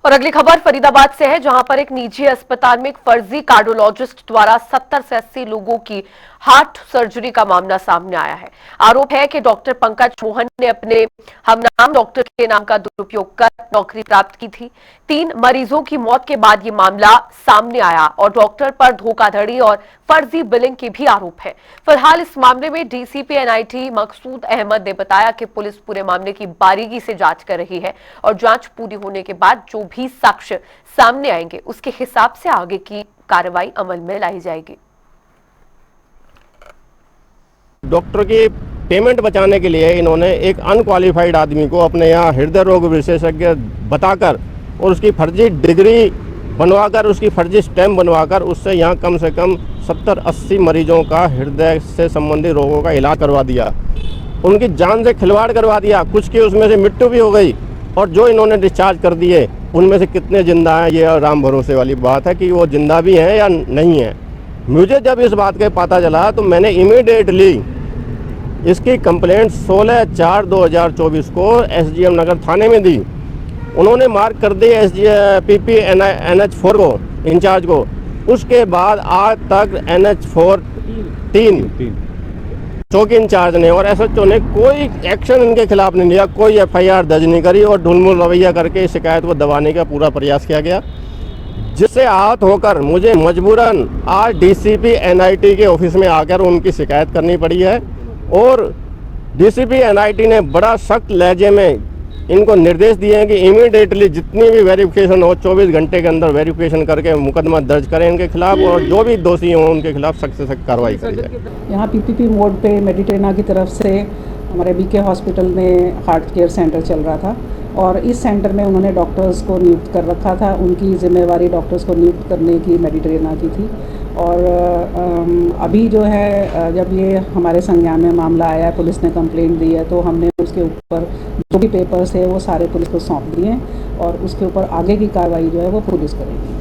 और अगली खबर फरीदाबाद से है, जहां पर एक निजी अस्पताल में एक फर्जी कार्डियोलॉजिस्ट द्वारा 70 से 80 लोगों की हार्ट सर्जरी का मामला सामने आया है। आरोप है कि डॉक्टर पंकज मोहन ने अपने हमनाम डॉक्टर के नाम का दुरुपयोग कर नौकरी प्राप्त की थी। 3 मरीजों की मौत के बाद ये मामला सामने आया और डॉक्टर पर धोखाधड़ी और फर्जी बिलिंग के भी आरोप है। फिलहाल इस मामले में डीसीपी एनआईटी मकसूद अहमद ने बताया कि पुलिस पूरे मामले की बारीकी से जांच कर रही है और जांच पूरी होने के बाद जो भी साक्ष्य सामने आएंगे उसके हिसाब से आगे की कार्रवाई अमल में लाई जाएगी। डॉक्टर की पेमेंट बचाने के लिए इन्होंने एक अनक्वालिफाइड आदमी को अपने यहाँ हृदय रोग विशेषज्ञ बताकर और उसकी फर्जी डिग्री बनवाकर, उसकी फर्जी स्टैम्प बनवाकर उससे यहाँ कम से कम 70-80 मरीजों का हृदय से संबंधित रोगों का इलाज करवा दिया। उनकी जान से खिलवाड़ करवा दिया। कुछ की उसमें से मृत्यु भी हो गई और जो इन्होंने डिस्चार्ज कर दिए उनमें से कितने जिंदा हैं, ये राम भरोसे वाली बात है कि वो जिंदा भी हैं या नहीं हैं। मुझे जब इस बात का पता चला तो मैंने इमीडिएटली इसकी कंप्लेंट 16/4/2024 को एसडीएम नगर थाने में दी। उन्होंने मार्क कर दी पीपी NH4 को, इंचार्ज को। उसके बाद आज तक NH4 3 चौकी इंचार्ज ने और एसएचओ ने कोई एक्शन इनके खिलाफ नहीं लिया, कोई एफआईआर दर्ज नहीं करी और ढुलमुल रवैया करके इस शिकायत को दबाने का पूरा प्रयास किया गया, जिससे आहत होकर मुझे मजबूरन आज डीसीपी एनआईटी के ऑफिस में आकर उनकी शिकायत करनी पड़ी है। और डीसीपी एनआईटी ने बड़ा सख्त लहजे में इनको निर्देश दिए हैं कि इमीडिएटली जितनी भी वेरिफिकेशन हो 24 घंटे के अंदर वेरिफिकेशन करके मुकदमा दर्ज करें इनके खिलाफ और जो भी दोषी हों उनके खिलाफ सख्त से सख्त कार्रवाई करी जाए। यहाँ पीपीपी मोड पे मेडिटेना की तरफ से हमारे बीके हॉस्पिटल में हार्ट केयर सेंटर चल रहा था और इस सेंटर में उन्होंने डॉक्टर्स को नियुक्त कर रखा था। उनकी जिम्मेवारी डॉक्टर्स को नियुक्त करने की मेडिटेना की थी। और अभी जो है जब ये हमारे संज्ञान में मामला आया, पुलिस ने कंप्लेंट दी है, तो हमने उसके ऊपर जो भी पेपर्स है वो सारे पुलिस को सौंप दिए हैं और उसके ऊपर आगे की कार्रवाई जो है वो पुलिस करेगी।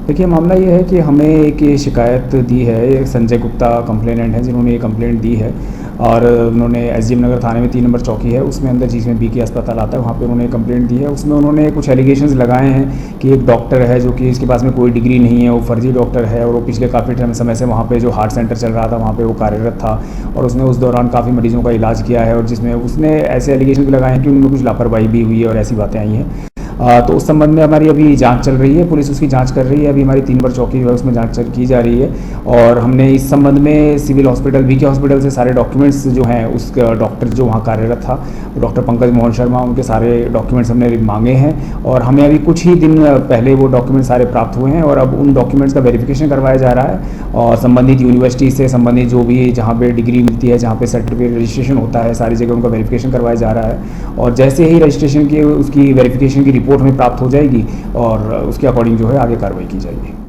देखिए, मामला ये है कि हमें एक शिकायत दी है, संजय गुप्ता कंप्लेनेंट हैं जिन्होंने ये कंप्लेंट दी है और उन्होंने एसडीएम नगर थाने में 3 नंबर चौकी है उसमें अंदर जिसमें बीके अस्पताल आता है वहाँ पे उन्होंने कंप्लेंट दी है। उसमें उन्होंने कुछ एलिगेशंस लगाए हैं कि एक डॉक्टर है जो कि इसके पास में कोई डिग्री नहीं है, वो फर्जी डॉक्टर है और वो पिछले काफ़ी समय से वहाँ पे जो हार्ट सेंटर चल रहा था वहाँ पे वो कार्यरत था और उसने उस दौरान काफ़ी मरीजों का इलाज किया है और जिसमें उसने ऐसे एलिगेशन भी लगाए हैं कि उनमें कुछ लापरवाही भी हुई है और ऐसी बातें आई हैं। तो उस संबंध में हमारी अभी जांच चल रही है, पुलिस उसकी जांच कर रही है। अभी हमारी 3 नंबर चौकी जो है उसमें जांच की जा रही है और हमने इस संबंध में सिविल हॉस्पिटल बीके हॉस्पिटल से सारे डॉक्यूमेंट्स जो हैं उस डॉक्टर जो वहाँ कार्यरत था डॉक्टर पंकज मोहन शर्मा, उनके सारे डॉक्यूमेंट्स हमने मांगे हैं और हमें अभी कुछ ही दिन पहले वो डॉक्यूमेंट सारे प्राप्त हुए हैं और अब उन डॉक्यूमेंट्स का वेरिफिकेशन करवाया जा रहा है और संबंधित यूनिवर्सिटी से संबंधित जो भी जहाँ पे डिग्री मिलती है, जहाँ पे सर्टिफिकेट रजिस्ट्रेशन होता है, सारी जगह उनका वेरिफिकेशन करवाया जा रहा है और जैसे ही रजिस्ट्रेशन की उसकी वेरिफिकेशन की रिपोर्ट हमें प्राप्त हो जाएगी और उसके अकॉर्डिंग जो है आगे कार्रवाई की जाएगी।